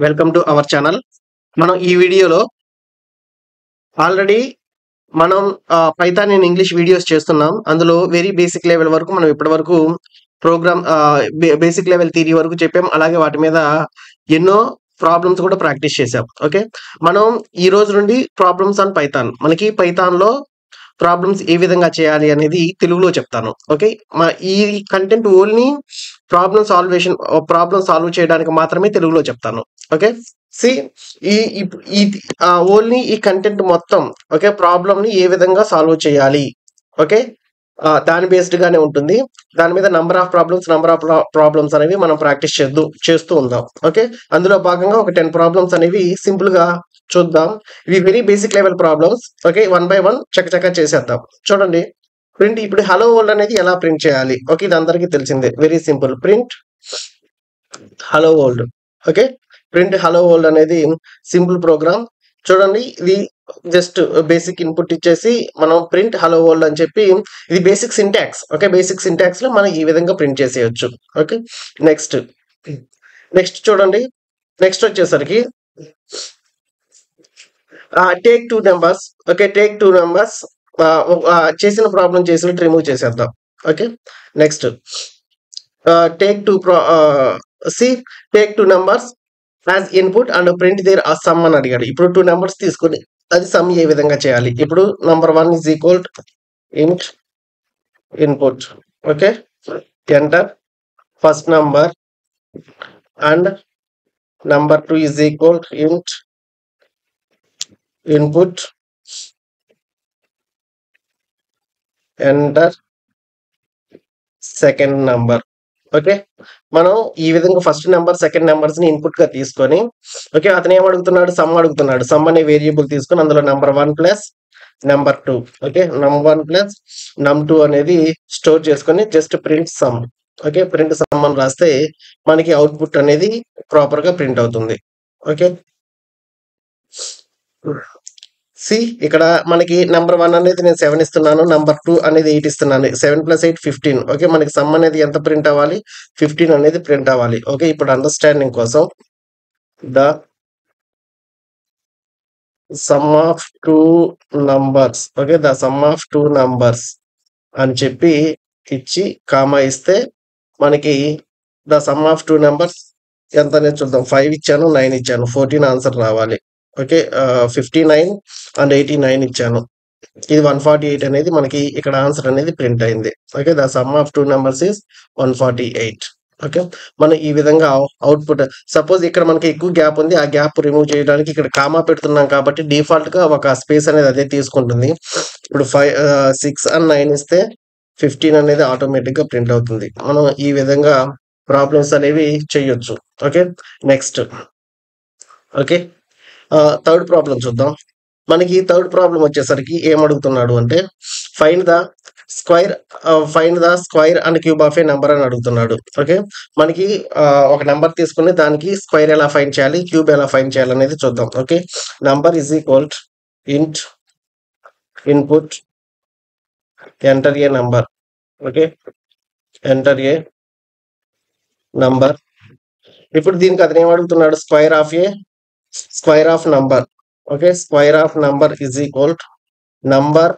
Welcome to our channel. మనం ఈ వీడియోలో ఆల్రెడీ మనం పైథాన్ ఇన్ ఇంగ్లీష్ వీడియోస్ చేస్తున్నాం. అందులో వెరీ బేసిక్ లెవెల్ వరకు మనం ఇప్పటివరకు ప్రోగ్రామ్ బేసిక్ లెవెల్ థియరీ వరకు చెప్పాం. అలాగే వాటి మీద ఎన్నో ప్రాబ్లమ్స్ కూడా ప్రాక్టీస్ చేసాం. ఓకే, మనం ఈ రోజు నుండి ప్రాబ్లమ్స్ ఆన్ పైథాన్, మనకి పైథాన్లో ప్రాబ్లమ్స్ ఏ విధంగా చేయాలి అనేది తెలుగులో చెప్తాను. ఓకే, ఈ కంటెంట్ ఓన్లీ ప్రాబ్లమ్ సాల్వ్ చేయడానికి మాత్రమే తెలుగులో చెప్తాను. ఓకే, సి ఈ ఈ ఓన్లీ ఈ కంటెంట్ మొత్తం ఓకే ప్రాబ్లమ్ ని ఏ విధంగా సాల్వ్ చేయాలి, ఓకే, దాని బేస్డ్ గానే ఉంటుంది. దాని మీద నంబర్ ఆఫ్ ప్రాబ్లమ్స్ అనేవి మనం ప్రాక్టీస్ చేస్తూ ఉందాం. ఓకే, అందులో భాగంగా ఒక 10 ప్రాబ్లమ్స్ అనేవి సింపుల్ గా చూద్దాం. ఇవి very basic level problems. Okay, 1 by 1 చక్కచక్క చేసేద్దాం. చూడండి, ప్రింట్ ఇప్పుడు హలో వరల్డ్ అనేది ఎలా ప్రింట్ చేయాలి. ఓకే, ఇది అందరికీ తెలిసిందే, very simple. Print hello world. Okay, print hello world అనేది సింపుల్ ప్రోగ్రామ్. చూడండి, ఇది జస్ట్ బేసిక్ ఇన్పుట్ ఇచ్చేసి మనం ప్రింట్ హలో వరల్డ్ అని చెప్పి, ఇది basic syntax. Okay, basic syntax లో మనం ఈ విధంగా ప్రింట్ చేసేయచ్చు. ఓకే, నెక్స్ట్ చూడండి, నెక్స్ట్ వచ్చేసరికి take 2 numbers. Okay, take 2 numbers చేసిన ప్రాబ్లం చేసినట్టు రిమూవ్ చేసేద్దాం. Okay, next take 2 numbers as input and print their uh sum అని అడిగాడు. ఇప్పుడు 2 నెంబర్స్ తీసుకుని అది సమ్ ఏ విధంగా చేయాలి. ఇప్పుడు number 1 is equal int input. Okay, enter first number and number 2 is equal int input enter second number. Okay, మనం ఈ విధంగా ఫస్ట్ నెంబర్ సెకండ్ నెంబర్స్ ని ఇన్పుట్ గా తీసుకొని, ఓకే, అతను ఏం అడుగుతున్నాడు, సమ్ అడుగుతున్నాడు. సమ్ అనే వేరియబుల్ తీసుకొని అందులో number 1 plus number 2, okay, number 1 plus నమ్ 2 అనేది స్టోర్ చేసుకొని just print some. Okay, print some అని రాస్తే మనకి అవుట్పుట్ అనేది ప్రాపర్ గా ప్రింట్ అవుతుంది. ఓకే, సి ఇక్కడ మనకి నంబర్ 1 అనేది నేను 7 ఇస్తున్నాను, నంబర్ 2 అనేది 8 ఇస్తున్నాను. 7 + 8 15. ఓకే, మనకి సమ్ అనేది ఎంత ప్రింట్ అవ్వాలి, 15 అనేది ప్రింట్ అవ్వాలి. ఓకే, ఇప్పుడు అండర్స్టాండింగ్ కోసం the sum of 2 numbers, okay, the sum of 2 numbers అని చెప్పి ఇచ్చి కామా ఇస్తే మనకి ద సమ్ ఆఫ్ 2 నంబర్స్ ఎంత అనేది చూద్దాం. 5 ఇచ్చాను, 9 ఇచ్చాను, 14 ఆన్సర్ రావాలి. ఓకే, 59 అండ్ 89 ఇచ్చాను. ఇది 148 అనేది మనకి ఇక్కడ ఆన్సర్ అనేది ప్రింట్ అయింది. Okay, the sum of 2 numbers is 148. Okay, మనం ఈ విధంగా అవుట్పుట్, సపోజ్ ఇక్కడ మనకి ఎక్కువ గ్యాప్ ఉంది, ఆ గ్యాప్ రిమూవ్ చేయడానికి ఇక్కడ కామా పెడుతున్నాం కాబట్టి డిఫాల్ట్ గా ఒక స్పేస్ అనేది అదే తీసుకుంటుంది. ఇప్పుడు 6 అండ్ 9 ఇస్తే 15 అనేది ఆటోమేటిక్ గా ప్రింట్ అవుతుంది. మనం ఈ విధంగా ప్రాబ్లమ్స్ అనేవి చేయొచ్చు. Okay, next okay, third problem చూద్దాం. మనకి థర్డ్ ప్రాబ్లం వచ్చేసరికి ఏం అడుగుతున్నాడు అంటే find the square and cube of a number అని అడుగుతున్నాడు. ఓకే, మనకి ఒక నెంబర్ తీసుకుని దానికి స్క్వైర్ ఎలా ఫైండ్ చేయాలి, క్యూబ్ ఎలా ఫైండ్ చేయాలి అనేది చూద్దాం. Okay, number is equal int input enter a number. Okay, enter a number. ఇప్పుడు దీనికి అతను ఏం అడుగుతున్నాడు, square of number. Okay, square of number is equal number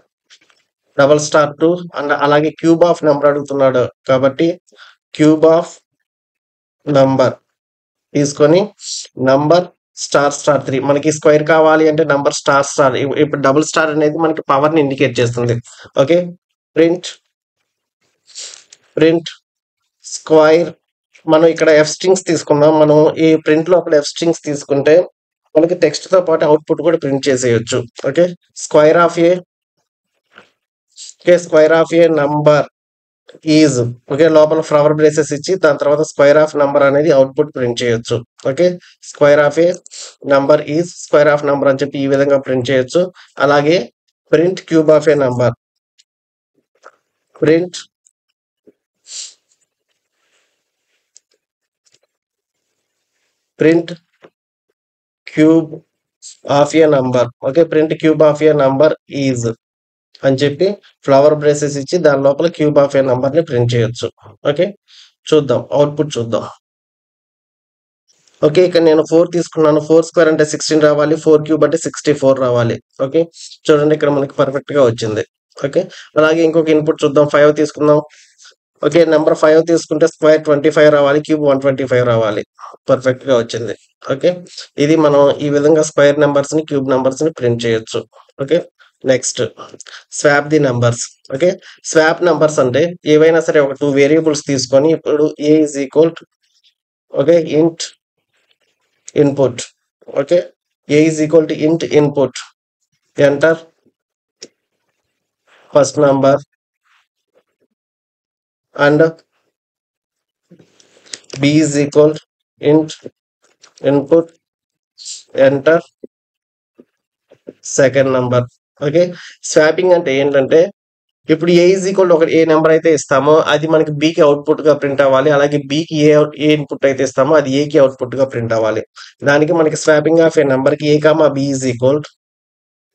$2 and అలాగే క్యూబ్ ఆఫ్ నెంబర్ అడుగుతున్నాడు కాబట్టి క్యూబ్ ఆఫ్ నంబర్ తీసుకొని నంబర్ **3. మనకి స్క్వైర్ కావాలి అంటే నంబర్ **. ఇప్పుడు డబుల్ స్టార్ అనేది మనకి పవర్ ని ఇండికేట్ చేస్తుంది. Okay, print square. మనం ఇక్కడ ఎఫ్ స్ట్రింగ్స్ తీసుకున్నాం. మనం ఈ ప్రింట్ లో అక్కడ ఎఫ్ స్ట్రింగ్స్ తీసుకుంటే మనకి టెక్స్ట్ తో పాటు అవుట్పుట్ కూడా ప్రింట్ చేసేయచ్చు. Okay, square of A number is, okay, లోపల ఫ్లవర్ బ్రేసెస్ ఇచ్చి దాని తర్వాత స్క్వైర్ ఆఫ్ నంబర్ అనేది అవుట్పుట్ ప్రింట్ చేయొచ్చు. Okay, square of A number is square of number అని చెప్పి ఈ విధంగా ప్రింట్ చేయొచ్చు. అలాగే print cube of A number, print cube of A number. Okay, print cube of A number is అని చెప్పి ఫ్లవర్ బ్రేసెస్ ఇచ్చి దాని లోపల క్యూబ్ ఆఫ్ ఏ నంబర్ ని ప్రింట్ చేయొచ్చు. ఓకే, చూద్దాం అవుట్పుట్ చూద్దాం. ఓకే. ఇక్కడ నేను 4 తీసుకున్నాను. 4 స్క్వేర్ అంటే 16 రావాలి. 4 క్యూబ్ అంటే 64 రావాలి. ఓకే. చూడండి ఇక్కడ మనకి పర్ఫెక్ట్‌గా వచ్చింది. ఓకే. అలాగే ఇంకొక ఇన్‌పుట్ చూద్దాం. 5 తీసుకుందాం. ఓకే. నంబర్ 5 తీసుకుంటే స్క్వేర్ 25 రావాలి. క్యూబ్ 125 రావాలి. పర్ఫెక్ట్‌గా వచ్చింది. ఓకే. ఇది మనం ఈ విధంగా స్క్వేర్ నంబర్స్‌ని, క్యూబ్ నంబర్స్‌ని ప్రింట్ చేయొచ్చు. Okay. Next swap the numbers. Okay. Swap numbers అంటే ఏవైనా సరే ఒక 2 వేరియబుల్స్ తీసుకొని ఇప్పుడు a is equal to okay. Int input. Okay. a is equal to int input. Enter first number and b is equal int input. Enter second number. Okay. Swapping అంటే ఏంటంటే ఇప్పుడు ఏ is equal ఒక ఏ number అయితే ఇస్తామో అది మనకి బికి output గా print అవ్వాలి. అలాగే బికి ఏ ఇన్పుట్ అయితే ఇస్తామో అది ఏకి అవుట్పుట్ గా ప్రింట్ అవ్వాలి. దానికి మనకి స్వాపింగ్ ఆఫ్ ఏ నెంబర్ కి a comma b is equal.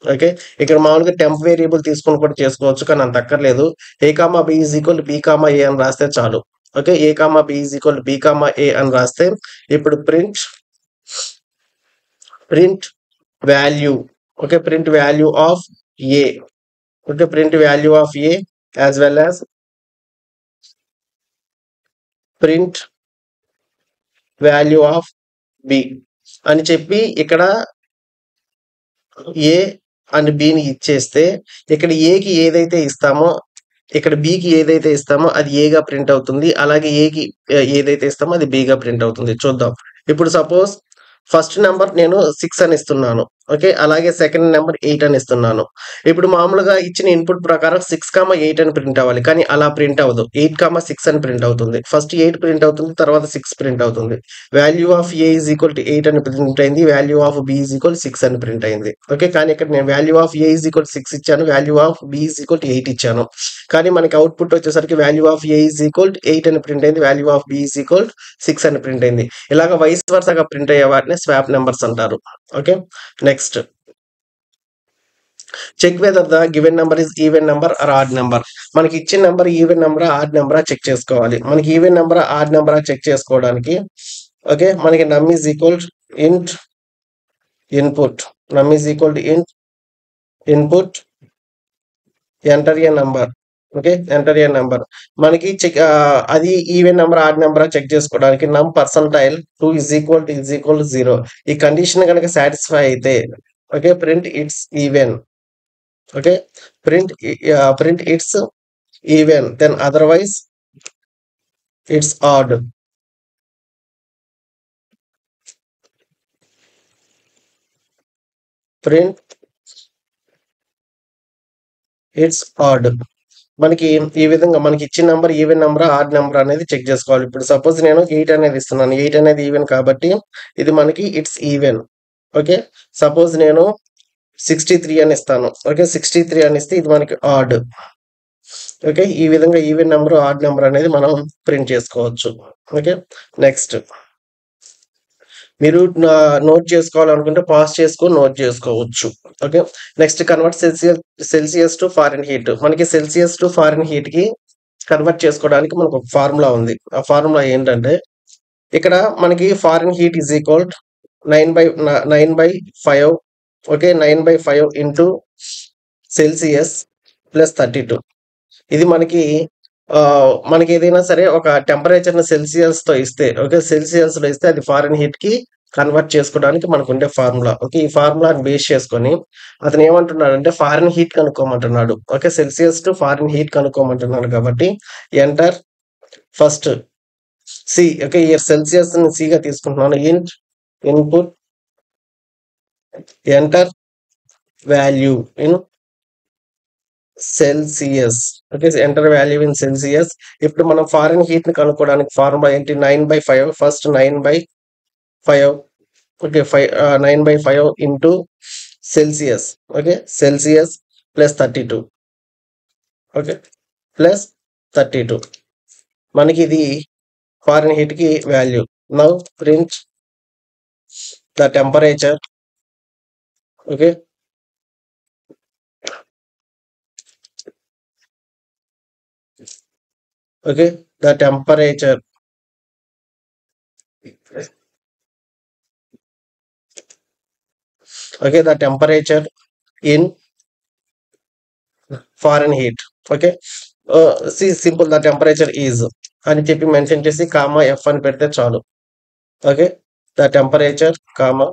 Okay. ఇక్కడ మామూలుగా టెంప్ వేరియబుల్ తీసుకొని కూడా చేసుకోవచ్చు. కానీ అంత అక్కర్లేదు. A comma b is equal b comma a అని రాస్తే చాలు. Okay. A comma b is equal b comma a అని రాస్తే ఇప్పుడు print value. Okay. Print value of a. Okay. Print value of a as well as print value of b అని చెప్పి ఇక్కడ ఏ and బిని ఇచ్చేస్తే ఇక్కడ ఏకి ఏదైతే ఇస్తామో ఇక్కడ బికి ఏదైతే ఇస్తామో అది ఏగా ప్రింట్ అవుతుంది. అలాగే ఏకి ఏదైతే ఇస్తామో అది బిగా ప్రింట్ అవుతుంది. చూద్దాం. ఇప్పుడు సపోజ్ ఫస్ట్ నెంబర్ నేను 6 అని ఇస్తున్నాను. ఓకే. అలాగే సెకండ్ నెంబర్ 8 అని ఇస్తున్నాను. ఇప్పుడు మామూలుగా ఇచ్చిన ఇన్పుట్ ప్రకారం 6, 8 అని ప్రింట్ అవ్వాలి. కానీ అలా ప్రింట్ అవ్వదు. 8, 6 అని ప్రింట్ అవుతుంది. ఫస్ట్ 8 ప్రింట్ అవుతుంది. తర్వాత 6 ప్రింట్ అవుతుంది. Value of A is equal to 8 అని ప్రింట్ అయింది. Value of B is equal 6 అని ప్రింట్ అయింది. ఓకే. కానీ ఇక్కడ నేను value of A is equal 6 ఇచ్చాను. Value of B is equal 8 ఇచ్చాను. కానీ మనకి అవుట్పుట్ వచ్చేసరికి value of A is equal 8 అని ప్రింట్ అయింది. Value of B is equal 6 అని ప్రింట్ అయింది. ఇలాగ వైస్ వర్సాగా ప్రింట్ అయ్యే వాటిని స్వాప్ నెంబర్స్ అంటారు. Okay. Next check whether the given number is even number or odd number. మనకి ఇచ్చిన number even number odd number check చేసుకోవాలి. మనకి even number odd number check చేసుకోవడానికి ఓకే మనకి num is equal int input. Num is equal to int input enter a number. Okay. Enter a number. మనకి check అది even number odd number check చేసుకోవడానికి num percentile 2 is equal to 0 ఈ condition కనుక satisfy అయితే okay print it's even. Okay. Print it's even then otherwise it's odd. Print it's odd. మనకి ఈ విధంగా మనకి ఇచ్చిన number even number odd number అనేది చెక్ చేసుకోవాలి. ఇప్పుడు సపోజ్ నేను 8 అనేది ఇస్తున్నాను. 8 అనేది ఈవెన్ కాబట్టి ఇది మనకి ఇట్స్ ఈవెన్. ఓకే. సపోజ్ నేను 63 అని ఇస్తాను. ఓకే. 63 అని ఇస్తే ఇది మనకి ఆడ్. ఓకే. ఈ విధంగా ఈవెన్ నెంబర్ ఆడ్ నెంబర్ అనేది మనం ప్రింట్ చేసుకోవచ్చు. ఓకే. నెక్స్ట్ మీరు నోట్ చేసుకోవాలనుకుంటే పాస్ చేసుకొని నోట్ చేసుకోవచ్చు. Okay. Next convert Celsius to foreign heat. మనకి సెల్సియస్ టు ఫారెన్ హీట్ కి కన్వర్ట్ చేసుకోవడానికి మనకు ఒక ఫార్ములా ఉంది. ఆ ఫార్ములా ఏంటంటే ఇక్కడ మనకి foreign heat is equal 9/5. Okay. 9/5 into Celsius plus 32. ఇది మనకి ఏదైనా సరే ఒక టెంపరేచర్ సెల్సియస్ తో ఇస్తే ఓకే సెల్సియస్ లో ఇస్తే అది ఫారెన్ హీట్ కి కన్వర్ట్ చేసుకోవడానికి మనకు ఉండే ఫార్ములా. ఓకే. ఈ ఫార్ములాని బేస్ చేసుకొని అతను ఏమంటున్నాడు అంటే ఫారెన్ హీట్ కనుక్కోమంటున్నాడు. Okay. Celsius to Fahrenheit కనుక్కోమంటున్నాడు కాబట్టి ఎంటర్ ఫస్ట్ సి. ఓకే. ఈ సెల్సియస్ సి గా తీసుకుంటున్నాను. Input enter value in Celsius. Okay. Enter value in Celsius. ఇప్పుడు మనం ఫారెన్ హీట్ ని కనుక్కోవడానికి ఫార్ములా ఏంటి 9/5. First 9/5. Okay. 9/5 into Celsius. Okay. Celsius plus 32. Okay. Plus 32 మనకి ఇది ఫారెన్ హీట్ కి value. Now print the temperature. Okay. Okay. The temperature okay, the temperature in foreign heat. Okay, simple, the temperature is అని చెప్పి mention చేసి comma F అని పెడితే చాలు. Okay, the temperature comma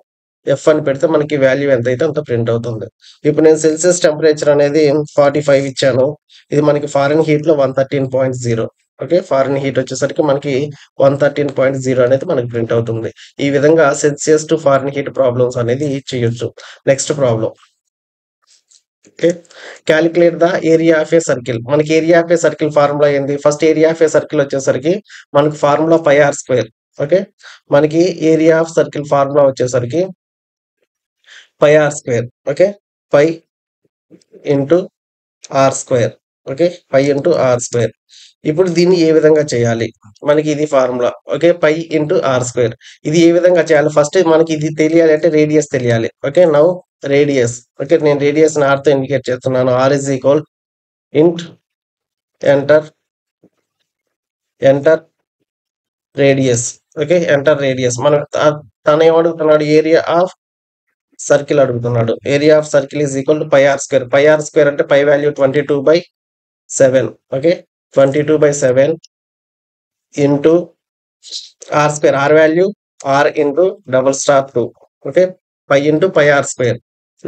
F అని పెడితే మనకి వాల్యూ ఎంత అయితే అంత ప్రింట్ అవుతుంది. ఇప్పుడు నేను సెల్సియస్ టెంపరేచర్ అనేది 45 ఇచ్చాను. ఇది మనకి ఫారెన్ హీట్ లో 113.0. ఓకే, ఫారెన్ హీట్ వచ్చేసరికి మనకి 113.0 అనేది మనకి ప్రింట్ అవుతుంది. ఈ విధంగా Celsius to Fahrenheit problems అనేది చేయొచ్చు. Next problem. Okay, calculate the area of a circle. మనకి area of a circle formula ఏంది? First area of a circle వచ్చేసరికి మనకి formula pi r square. Okay, మనకి ఏరియా ఆఫ్ సర్కిల్ ఫార్ములా వచ్చేసరికి pi r square. Okay, pi into r square. Okay, pi into r square. ఇప్పుడు దీన్ని ఏ విధంగా చేయాలి? మనకి ఇది formula. Okay, pi into r square. ఇది ఏ విధంగా చేయాలి? ఫస్ట్ మనకి ఇది తెలియాలి అంటే రేడియస్ తెలియాలి. Okay, now radius. ఓకే, నేను రేడియస్ ఆర్ తో ఇండికేట్ చేస్తున్నాను. R is equal int enter enter radius. Okay, enter radius. మనం తను ఏమడుగుతున్నాడు? ఏరియా ఆఫ్ సర్కిల్ అడుగుతున్నాడు. Area of circle is equal to pi r square. Pi r square అంటే pi value 22/7. Okay, 22/7 into r square. R value r into *2. Okay, pi into pi r square.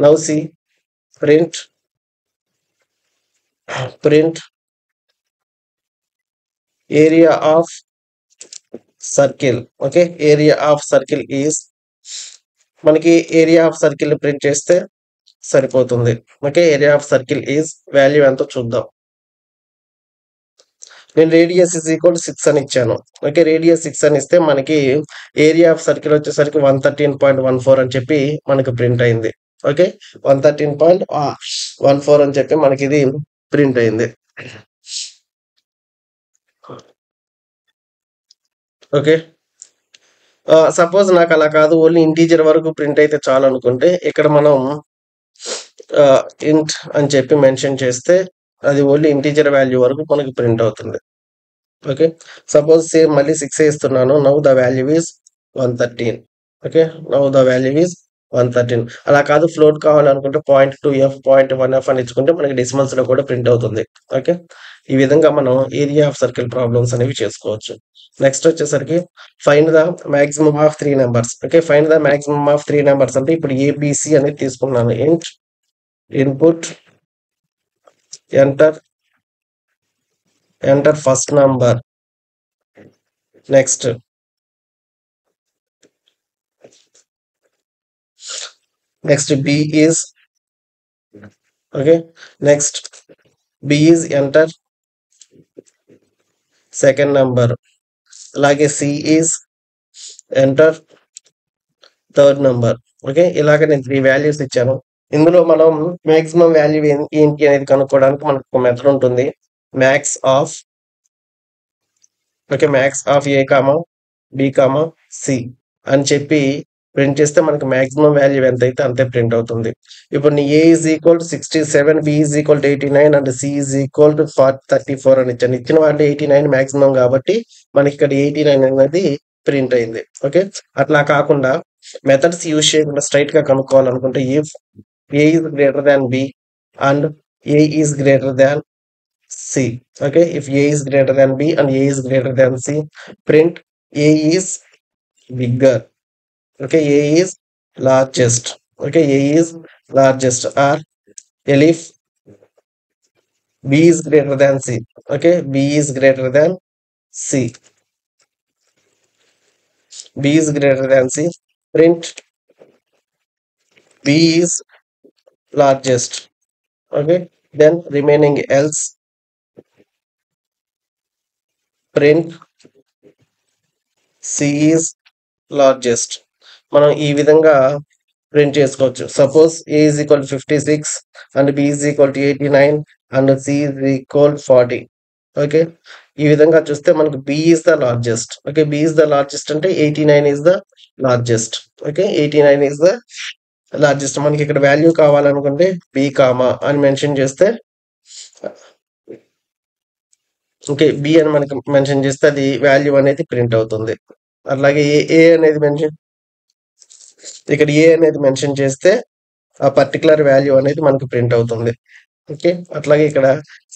Now see print area of circle. Okay, area of circle is మనకి area of circle print చేస్తే సరిపోతుంది. Okay, area of circle is value ఎంతో చూద్దాం. నేను radius is equal 6 అని ఇచ్చాను. Okay, radius 6 అని ఇస్తే మనకి ఏరియా ఆఫ్ సర్కిల్ వచ్చేసరికి 113.14 అని చెప్పి మనకి ప్రింట్ అయింది. ఓకే, 113.14 అని చెప్పి మనకి ఇది ప్రింట్ అయింది. ఓకే, సపోజ్ నాకు అలా కాదు, ఓన్లీ ఇంటీజర్ వరకు ప్రింట్ అయితే చాలు అనుకుంటే ఇక్కడ మనం ఇంట్ అని చెప్పి మెన్షన్ చేస్తే అది ఓన్లీ ఇంటీజర్ వాల్యూ వరకు మనకి ప్రింట్ అవుతుంది. ఓకే, సపోజ్ సేమ్ మళ్ళీ 6 ఇస్తున్నాను. Now the value is 113. Okay, now the value is 113. అలా కాదు, ఫ్లోట్ కావాలనుకుంటే 0.2f 0.1f అని ఇచ్చుకుంటే మనకి డెసిమల్స్ లో కూడా ప్రింట్ అవుతుంది. ఓకే, ఈ విధంగా మనం ఏరియా ఆఫ్ సర్కిల్ ప్రాబ్లమ్స్ అనేవి చేసుకోవచ్చు. నెక్స్ట్ వచ్చేసరికి find the maximum of 3 numbers. Okay, find the maximum of 3 numbers అంటే ఇప్పుడు ఏబిసి అనేది తీసుకున్నాను. Int input enter first number. Next b is okay, next b is enter second number. అలాగే c is enter third number. Okay, ఇలాగ నేను 3 values ఇచ్చాను. ఇందులో మనం మాక్సిమం వాల్యూ ఏంటి అనేది కనుక్కోవడానికి మనకు ఒక మెథడ్ ఉంటుంది. Max of A comma B comma C అని చెప్పి ప్రింట్ చేస్తే మనకి మాక్సిమం వాల్యూ ఎంత అయితే అంతే ప్రింట్ అవుతుంది. ఇప్పుడు నీ a is equal to 67, b is equal to 89 and C is equal to 34 అని ఇచ్చాను. ఇచ్చిన వాళ్ళు 89 మాక్సిమం కాబట్టి మనకి ఇక్కడ 89 అనేది ప్రింట్ అయింది. ఓకే, అట్లా కాకుండా మెథడ్స్ యూజ్ చేయకుండా స్ట్రైట్ గా కనుక్కోవాలనుకుంటే if a is greater than b and a is greater than c. Okay, if a is greater than b and a is greater than c, print a is bigger. Okay, A is largest. Okay, A is largest. Or if B is greater than C. Okay, B is greater than C. B is greater than C. Print B is largest. Okay, then remaining else print C is largest. మనం ఈ విధంగా print చేసుకోవచ్చు. Suppose A is equal 56 and B is equal to 89 and C is equal 40. Okay, ఈ విధంగా చూస్తే మనకి B is the largest. Okay, B is the largest అంటే 89 is the largest. Okay, 89 is the largest. మనకి ఇక్కడ value కావాలనుకుంటే B comma అని mention చేస్తే, ఓకే, బి అని మనకి మెన్షన్ చేస్తే అది వాల్యూ అనేది ప్రింట్ అవుతుంది. అలాగే ఏ అనేది మెన్షన్ చేస్తే ఆ పర్టికులర్ వాల్యూ అనేది మనకు ప్రింట్ అవుతుంది. ఓకే. అట్లాగే ఇక్కడ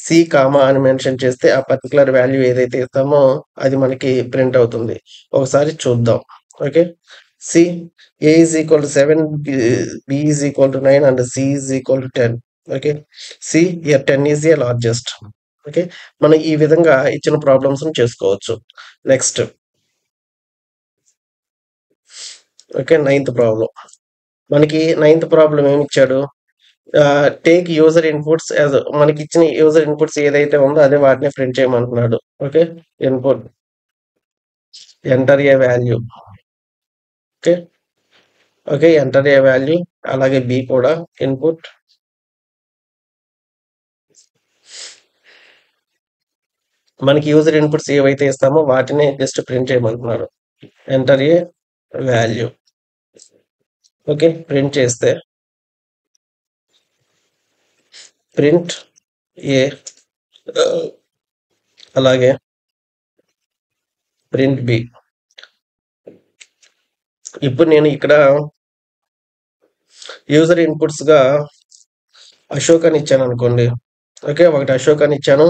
సి, కామా అని మెన్షన్ చేస్తే ఆ పర్టికులర్ వాల్యూ ఏదైతే ఇస్తామో అది మనకి ప్రింట్ అవుతుంది. ఒకసారి చూద్దాం. Okay. See A is equal to 7, B is equal to 9 and C is equal to 10. Okay. See here 10 is a largest. Okay. మనం ఈ విధంగా ఇచ్చిన ప్రాబ్లమ్స్ చేసుకోవచ్చు. Next okay. Ninth problem. మనకి నైన్త్ ప్రాబ్లం ఏమి ఇచ్చాడు? టేక్ యూజర్ ఇన్పుట్స్ యాజ్ మనకి ఇచ్చిన యూజర్ ఇన్పుట్స్ ఏదైతే ఉందో అదే వాటిని ప్రింట్ చేయమంటున్నాడు. Okay. Input enter a value. Okay. Okay. Enter a value. అలాగే బి కూడా ఇన్పుట్ మనకి యూజర్ ఇన్పుట్స్ ఏవైతే ఇస్తామో వాటిని జస్ట్ ప్రింట్ చేయమంటున్నాడు. Enter a value. Okay. Print చేస్తే ప్రింట్ ఏ అలాగే ప్రింట్ బి. ఇప్పుడు నేను ఇక్కడ యూజర్ ఇన్పుట్స్ గా అశోక్ అని ఇచ్చాను అనుకోండి. ఓకే. ఒకటి అశోక్ అని ఇచ్చాను,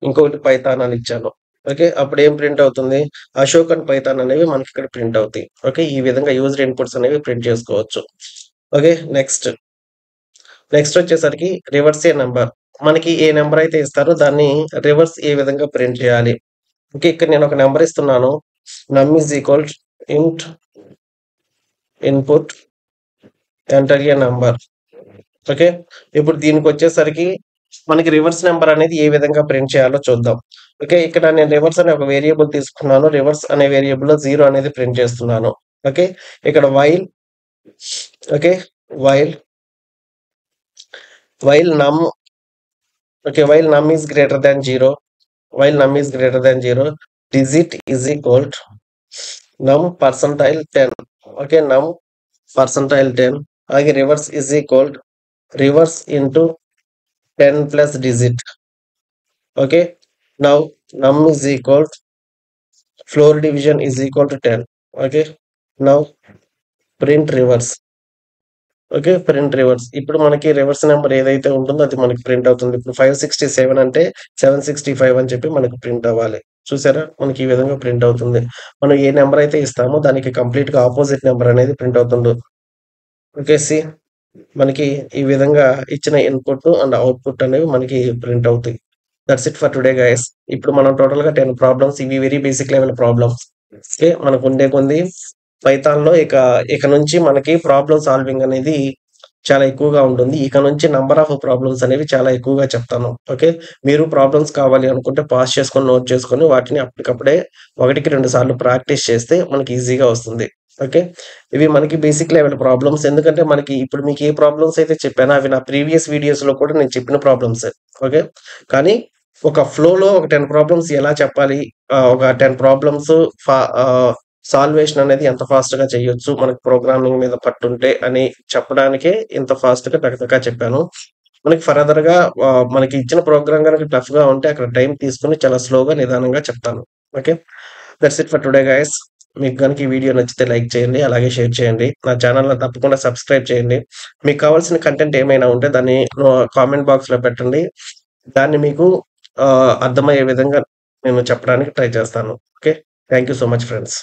ఇంకొకటి పైథాన్ అని ఇచ్చాను. ఓకే. అప్పుడు ఏం ప్రింట్ అవుతుంది? అశోక్ అండ్ పైథాన్ అనేవి మనకి ఇక్కడ ప్రింట్ అవుతాయి. ఓకే. ఈ విధంగా యూజర్ ఇన్పుట్స్ అనేవి ప్రింట్ చేసుకోవచ్చు. ఓకే. నెక్స్ట్ వచ్చేసరికి రివర్స్ ఏ నెంబర్. మనకి ఏ నెంబర్ అయితే ఇస్తారో దాన్ని రివర్స్ ఏ విధంగా ప్రింట్ చేయాలి. ఓకే. ఇక్కడ నేను ఒక నెంబర్ ఇస్తున్నాను. నమ్ is equal int input enter A number. Okay. ఇప్పుడు దీనికి వచ్చేసరికి మనకి రివర్స్ నెంబర్ అనేది ఏ విధంగా ప్రింట్ చేయాలో చూద్దాం. ఓకే. ఇక్కడ నేను రివర్స్ అనే ఒక వేరియబుల్ తీసుకున్నాను. రివర్స్ అనే వేరియబుల్ లో 0 అనేది ప్రింట్ చేస్తున్నాను. ఓకే. ఇక్కడ వైల్ ఓకే. వైల్ నమ్ ఓకే. వైల్ నమ్ ఈస్ గ్రేటర్ దాన్ 0. వైల్ నమ్ is greater than 0 digit is equal to నమ్ పర్సంటైల్ 10. ఓకే. నమ్ పర్సంటైల్ 10 అలాగే reverse is equal reverse into 10 plus digit. Okay. Now num is equal floor division is equal to 10. Okay. Now print reverse. Okay. Print reverse. ఇప్పుడు మనకి reverse number ఏదైతే ఉంటుందో అది మనకి print అవుతుంది. ఇప్పుడు 567 అంటే 765 అని చెప్పి మనకి ప్రింట్ అవ్వాలి. చూసారా? మనకి ఈ విధంగా ప్రింట్ అవుతుంది. మనం ఏ నెంబర్ అయితే ఇస్తామో దానికి కంప్లీట్ గా ఆపోజిట్ నెంబర్ అనేది ప్రింట్ అవుతుంది. ఓకే. మనకి ఈ విధంగా ఇచ్చిన ఇన్పుట్ అండ్ అవుట్పుట్ అనేవి మనకి ప్రింట్ అవుతాయి. That's it for today guys. ఇప్పుడు మనం టోటల్ గా 10 ప్రాబ్లమ్స్, ఇవి very basic level problems. Okay. మనకు ఉండే కొంది పైథాన్ లో ఇక నుంచి మనకి ప్రాబ్లమ్ సాల్వింగ్ అనేది చాలా ఎక్కువగా ఉంటుంది. ఇక నుంచి నంబర్ ఆఫ్ ప్రాబ్లమ్స్ అనేవి చాలా ఎక్కువగా చెప్తాను. ఓకే. మీరు ప్రాబ్లమ్స్ కావాలి అనుకుంటే పాస్ చేసుకొని నోట్ చేసుకొని వాటిని అప్పటికప్పుడే 1-2 సార్లు ప్రాక్టీస్ చేస్తే మనకి ఈజీగా వస్తుంది. ఓకే. ఇవి మనకి బేసిక్ లెవెల్ ప్రాబ్లమ్స్. ఎందుకంటే మనకి ఇప్పుడు మీకు ఏ ప్రాబ్లమ్స్ అయితే చెప్పానో అవి నా ప్రీవియస్ వీడియోస్ లో కూడా నేను చెప్పిన ప్రాబ్లమ్స్. ఓకే. కానీ ఒక ఫ్లోలో ఒక 10 ప్రాబ్లమ్స్ ఎలా చెప్పాలి, ఒక 10 ప్రాబ్లమ్స్ సాల్వేషన్ అనేది ఎంత ఫాస్ట్ గా చేయొచ్చు మనకి ప్రోగ్రామింగ్ మీద పట్టుంటే అని చెప్పడానికే ఇంత ఫాస్ట్ గా టకటకా చెప్పాను. మనకి ఫర్దర్ గా మనకి ఇచ్చిన ప్రోగ్రామ్ కనుక టఫ్ గా ఉంటే అక్కడ టైం తీసుకుని చాలా స్లోగా నిదానంగా చెప్తాను. Okay. That's it for today guys. మీకు కనుక ఈ వీడియో నచ్చితే లైక్ చేయండి, అలాగే షేర్ చేయండి. నా ఛానల్ తప్పకుండా సబ్స్క్రైబ్ చేయండి. మీకు కావాల్సిన కంటెంట్ ఏమైనా ఉంటే దాన్ని కామెంట్ బాక్స్ లో పెట్టండి. దాన్ని మీకు అర్థమయ్యే విధంగా నేను చెప్పడానికి ట్రై చేస్తాను. Okay. Thank you so much friends.